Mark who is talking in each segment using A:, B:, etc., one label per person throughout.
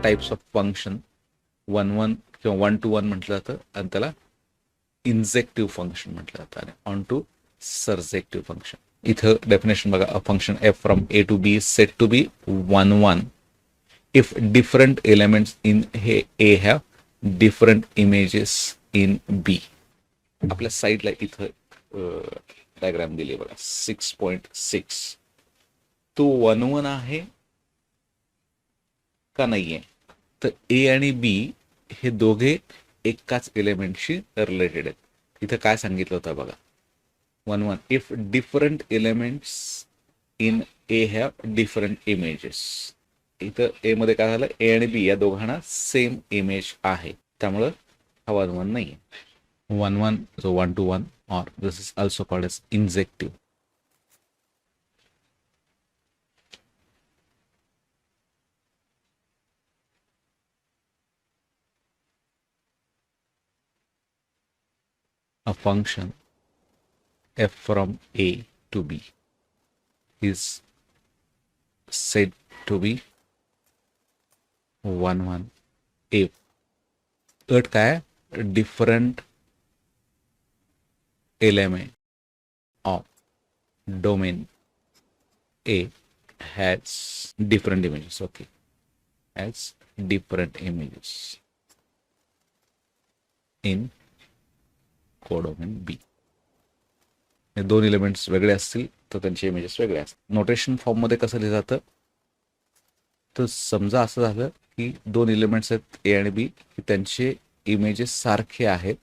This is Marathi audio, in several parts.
A: टाइप्स ऑफ फंक्शन 1-1 किंवा 1-to-1 म्हटलं जातं आणि त्याला इंजेक्टिव्ह फंक्शन म्हटलं जातं आणि ऑन टू सर्जेक्टिव्ह फंक्शन. इथं डेफिनेशन बघा, a function F from A to B set to be 1-1 if different elements in A have different images in B. आपल्या साईडला इथं डायग्राम दिली बघा 6.6. तो 1-1 आहे का नाहीये? तर ए आणि बी हे दोघे एकाच एलिमेंटशी रिलेटेड आहेत. इथं काय सांगितलं होतं बघा, 1-1 if different elements in A have different images. इथं ए मध्ये काय झालं, ए आणि बी या दोघांना सेम इमेज आहे, त्यामुळं हा 1-1 नाही आहे. 1-1 जो 1-to-1 or this is also called as injective. A function f from A to B is said to be 1-1 if अट काय, different element of domain A has different images. Okay, has different images in codomain B. हे दोन एलिमेंट्स वेगळे असतील तर त्यांचे इमेजेस वेगळे असतील. नोटेशन फॉर्ममध्ये कसं लिहिलं जातं, तर समजा असं झालं की दोन एलिमेंट्स आहेत ए आणि बी, की त्यांचे इमेजेस सारखे आहेत.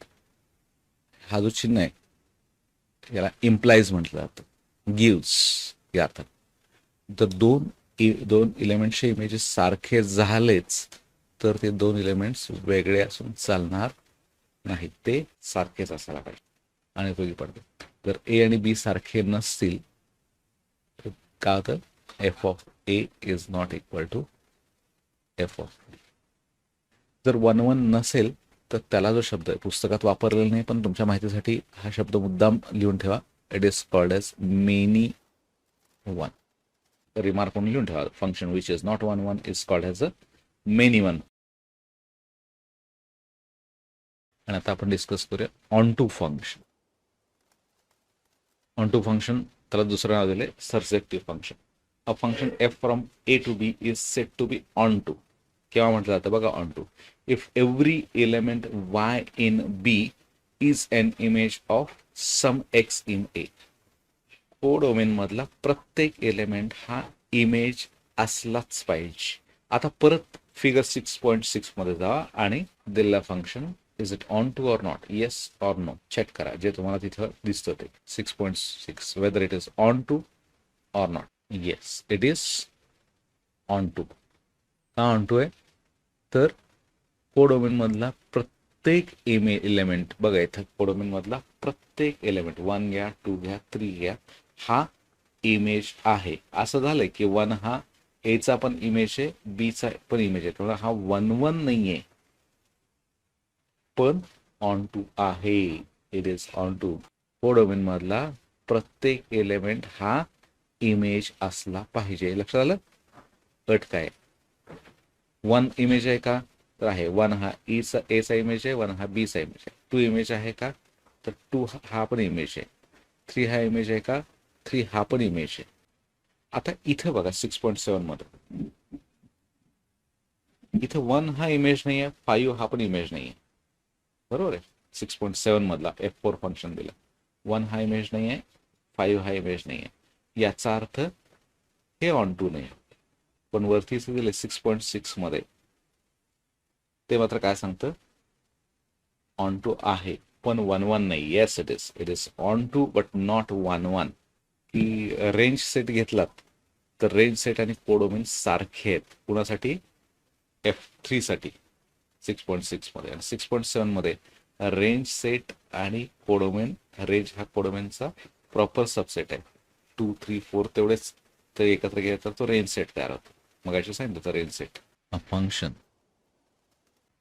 A: हा जो चिन्ह आहे याला इम्प्लाइज म्हटलं जातं, गिव्स या अर्थात. तर दोन एलिमेंट्सचे इमेजेस सारखे झालेच तर ते दोन एलिमेंट्स वेगळे असून चालणार नाहीत, ते सारखेच असायला पाहिजे आणि उपयोगी पडते. जर ए आणि बी सारखे नसतील तर काय होतं, f of a is not equal to f of b. जर 1-1 नसेल तर त्याला जो शब्द आहे पुस्तकात वापरलेला नाही, पण तुमच्या माहितीसाठी हा शब्द मुद्दाम लिहून ठेवा. It is called as many one. Remark म्हणून लिहून ठेवा, function which is not 1-1 is called as a many one. आणि आता आपण डिस्कस करूया onto function. Onto function त्याला दुसरं नाव दिले surjective function. A function F from A to B is set to be onto. केव्हा म्हटलं जातं बघा onto, if every element y in B is an image of some X in A. Codomain मधला प्रत्येक एलिमेंट हा इमेज असलाच पाहिजे. आता परत फिगर 6.6 मध्ये जावा आणि दिलेला function is it on to or not, yes or no check करा. जे तुम्हाला तिथं दिसतं ते 6.6, whether it is on to or not. Yes it is on to. का ऑन टू आहे, तर कोडोमेन मधला प्रत्येक एलिमेंट बघा, इथं कोडोमेन मधला प्रत्येक एलिमेंट 1 घ्या, 2 घ्या, 3 घ्या, हा इमेज आहे. असं झालंय की 1 हा एचा पण इमेज आहे, बीचा पण इमेज आहे, त्यामुळे हा 1-1 नाहीये पण ऑन टू आहे. It is on to. Codomain मधला प्रत्येक एलिमेंट हा इमेज असला पाहिजे. लक्षात आलं? अट काय, 1 इमेज आहे का, तर आहे. 1 हा एचा इमेज आहे, 1 हा बीचा इमेज आहे. 2 इमेज आहे का, तर 2 हा पण इमेज आहे. 3 हा इमेज आहे का, 3 हा पण इमेज आहे. आता इथं बघा 6.7 मध्ये इथं 1 हा इमेज नाही आहे, 5 हा पण इमेज नाही आहे, बरोबर आहे. 6.7 मधला F4 फंक्शन दिला, 1 हा इमेज नाही आहे, 5 हा इमेज नाही आहे. याचा अर्थ हे ऑन टू नाही. पण वरती दिले 6.6 मध्ये ते मात्र काय सांगतं, ऑन टू आहे पण 1-1 नाही. Yes it is on to but not 1-1. की रेंज सेट घेतलात तर रेंज सेट आणि कोडोमेन सारखे आहेत. कुणासाठी, F3 साठी 6.6 मध्ये. आणि 6.7 मध्ये रेंज सेट आणि कोडोमेन, रेंज हा कोडोमेनचा प्रॉपर सबसेट आहे. 2, 3, 4 तेवढेच ते एकत्र गेले तर तो रेंज सेट तयार होतो. मग अशी सांगितलं तर range set. A function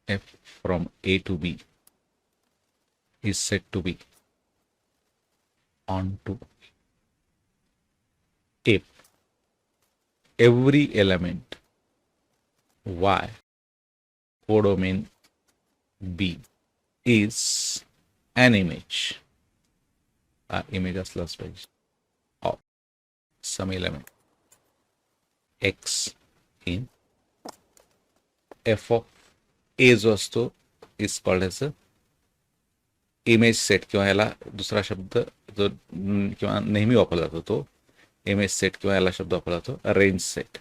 A: f from a to b is said to be on to if every element y codomain B is an image. हा इमेज असलाच पाहिजे of some element x in f of A जो असतो is called as a image set, किंवा याला दुसरा शब्द जो किंवा नेहमी वापरला जातो तो इमेज सेट, किंवा याला शब्द वापरला जातो रेंज सेट.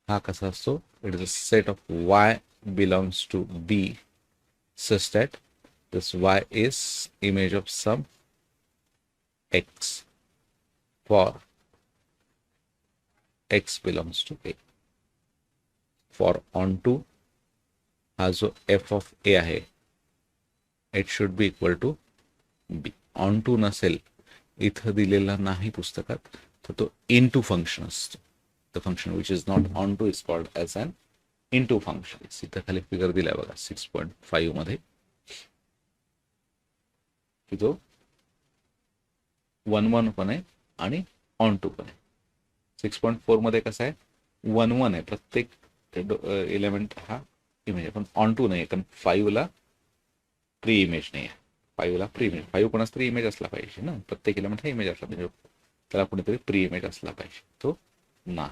A: हा कसा असतो? It is a set of Y belongs to B such that this y is image of some x for x belongs to a. For onto हा जो f of a आहे it should be equal to b. onto नसेल, इथं दिलेला नाही पुस्तकात, तर तो into फंक्शन असतो. the function which is not onto is called as an into function. इथं खाली फिगर दिलाय बघा 6.5 मध्ये, की जो 1 पण आहे आणि ऑन टू पण आहे. 6.4 मध्ये कसं आहे 1 आहे, प्रत्येक एलिमेंट हा इमेज आहे, पण ऑन टू नाही, कारण 5 ला प्री इमेज नाही आहे. 5 ला प्री इमेज, 5 कोणाच तरी इमेज असला पाहिजे ना, प्रत्येक एलिमेंट हा इमेज असला पाहिजे, त्याला कुणीतरी प्री इमेज असला पाहिजे, तो ना